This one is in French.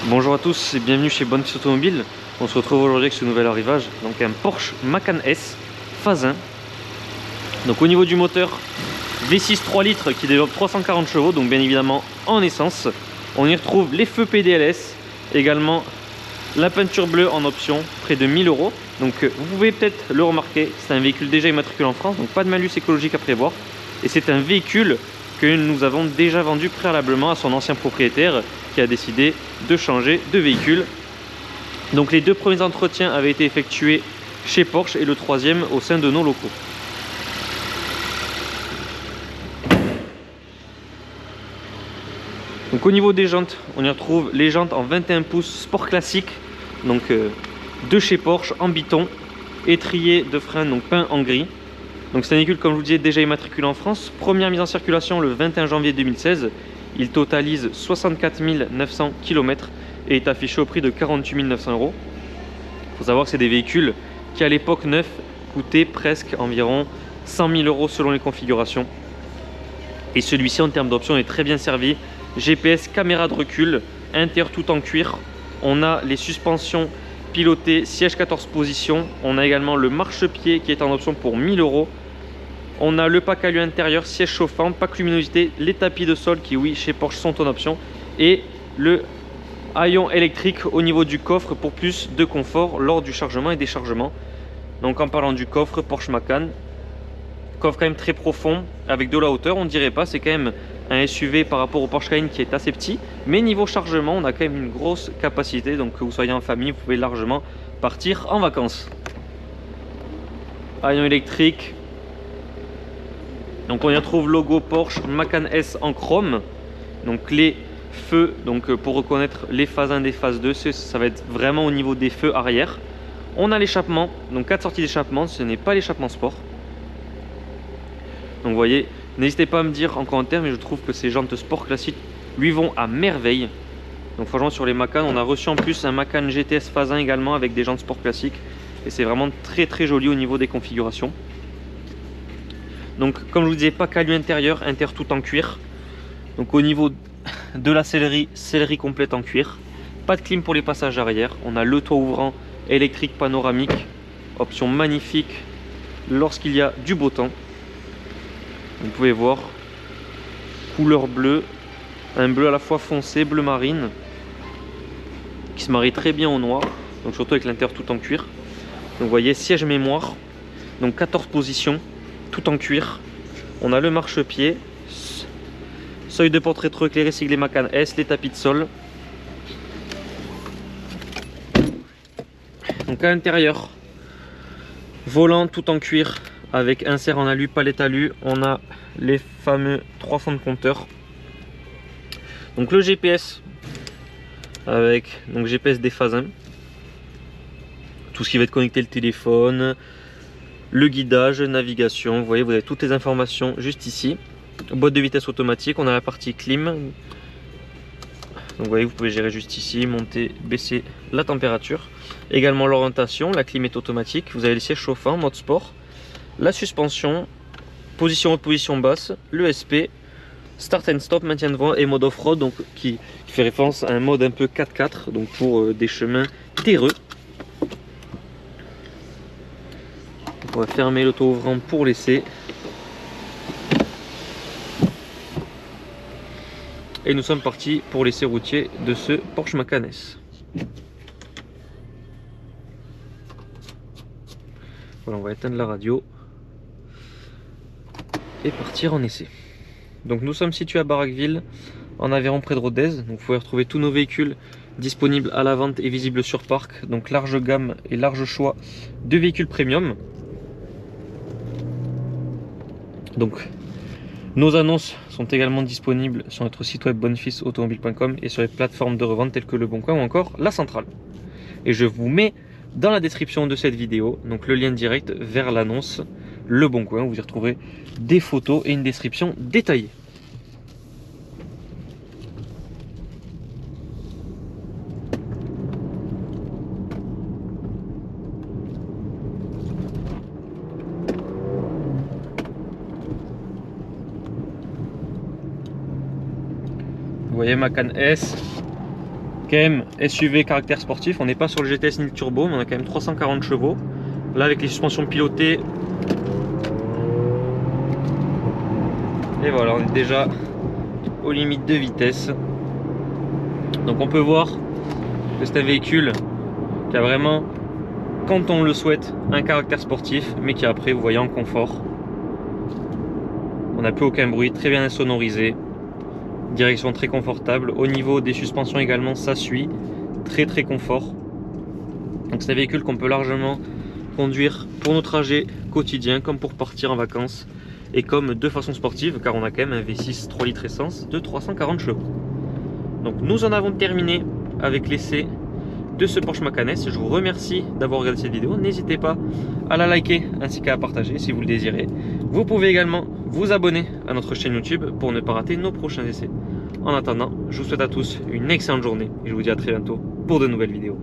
Bonjour à tous et bienvenue chez Bonfils Automobile. On se retrouve aujourd'hui avec ce nouvel arrivage, donc un Porsche Macan S phase 1. Donc au niveau du moteur, V6 3 litres qui développe 340 chevaux, donc bien évidemment en essence. On y retrouve les feux PDLS, également la peinture bleue en option, près de 1000 €. Donc vous pouvez peut-être le remarquer, c'est un véhicule déjà immatriculé en France, donc pas de malus écologique à prévoir. Et c'est un véhicule que nous avons déjà vendu préalablement à son ancien propriétaire qui a décidé de changer de véhicule. Donc les deux premiers entretiens avaient été effectués chez Porsche et le troisième au sein de nos locaux. Donc au niveau des jantes, on y retrouve les jantes en 21 pouces sport classique, donc de chez Porsche en biton, étrier de frein donc peint en gris. Donc c'est un véhicule, comme je vous disais, déjà immatriculé en France. Première mise en circulation le 21 janvier 2016. Il totalise 64 900 km et est affiché au prix de 48 900 €. Il faut savoir que c'est des véhicules qui à l'époque neufs coûtaient presque environ 100 000 € selon les configurations. Et celui-ci en termes d'options est très bien servi. GPS, caméra de recul, intérieur tout en cuir. On a les suspensions pilotées, siège 14 positions. On a également le marchepied qui est en option pour 1000 €. On a le pack alu intérieur, siège chauffant, pack luminosité, les tapis de sol qui, oui, chez Porsche sont en option. Et le haillon électrique au niveau du coffre pour plus de confort lors du chargement et déchargement. Donc en parlant du coffre, Porsche Macan, coffre quand même très profond avec de la hauteur, on dirait pas, c'est quand même un SUV par rapport au Porsche Cayenne qui est assez petit, mais niveau chargement on a quand même une grosse capacité, donc que vous soyez en famille vous pouvez largement partir en vacances. Haillon électrique, donc on y retrouve logo Porsche Macan S en chrome, donc les feux, donc pour reconnaître les phases 1 des phases 2, ça va être vraiment au niveau des feux arrière. On a l'échappement, donc 4 sorties d'échappement, ce n'est pas l'échappement sport. Donc vous voyez, n'hésitez pas à me dire en commentaire, mais je trouve que ces jantes sport classiques lui vont à merveille. Donc franchement sur les Macan, on a reçu en plus un Macan GTS phase 1 également avec des jantes sport classiques. Et c'est vraiment très joli au niveau des configurations. Donc comme je vous disais, pack alu intérieur, intérieur tout en cuir. Donc au niveau de la sellerie complète en cuir. Pas de clim pour les passages arrière. On a le toit ouvrant électrique panoramique. Option magnifique lorsqu'il y a du beau temps. Vous pouvez voir, couleur bleue, un bleu à la fois foncé, bleu marine, qui se marie très bien au noir, donc surtout avec l'intérieur tout en cuir. Donc vous voyez, siège mémoire, donc 14 positions, tout en cuir. On a le marchepied, seuil de porte rétroéclairé siglé Macan S, les tapis de sol. Donc à l'intérieur, volant tout en cuir, avec insert en alu, palette alu. On a les fameux 3 fonds de compteur. Donc le GPS avec donc GPS des phases 1. Tout ce qui va être connecté, le téléphone, le guidage, navigation. Vous voyez, vous avez toutes les informations juste ici. Boîte de vitesse automatique. On a la partie clim. Donc vous voyez, vous pouvez gérer juste ici, monter, baisser la température. Également l'orientation. La clim est automatique. Vous avez les sièges chauffants, mode sport. La suspension, position haute, position basse, le SP, start and stop, maintien de voie et mode off-road, donc qui fait référence à un mode un peu 4x4, donc pour des chemins terreux. On va fermer l'auto-ouvrant pour laisser. Et nous sommes partis pour l'essai routier de ce Porsche Macan S. Voilà, on va éteindre la radio et partir en essai. Donc nous sommes situés à Barraqueville, en Aveyron près de Rodez. Donc vous pouvez retrouver tous nos véhicules disponibles à la vente et visibles sur parc. Donc large gamme et large choix de véhicules premium. Donc nos annonces sont également disponibles sur notre site web bonfilsautomobile.com et sur les plateformes de revente telles que Le Bon Coin ou encore La Centrale. Et je vous mets dans la description de cette vidéo donc le lien direct vers l'annonce Le Bon Coin, où vous y retrouverez des photos et une description détaillée. Vous voyez Macan S, quand même SUV caractère sportif. On n'est pas sur le GTS ni le turbo, mais on a quand même 340 chevaux. Là, avec les suspensions pilotées, et voilà, on est déjà aux limites de vitesse. Donc on peut voir que c'est un véhicule qui a vraiment, quand on le souhaite, un caractère sportif, mais qui après, vous voyez, en confort. On n'a plus aucun bruit, très bien insonorisé. Direction très confortable. Au niveau des suspensions également, ça suit. Très confort. Donc c'est un véhicule qu'on peut largement conduire pour nos trajets quotidiens, comme pour partir en vacances, et comme de façon sportive, car on a quand même un V6 3 litres essence de 340 chevaux. Donc nous en avons terminé avec l'essai de ce Porsche Macan S. Je vous remercie d'avoir regardé cette vidéo. N'hésitez pas à la liker ainsi qu'à la partager si vous le désirez. Vous pouvez également vous abonner à notre chaîne YouTube pour ne pas rater nos prochains essais. En attendant, je vous souhaite à tous une excellente journée et je vous dis à très bientôt pour de nouvelles vidéos.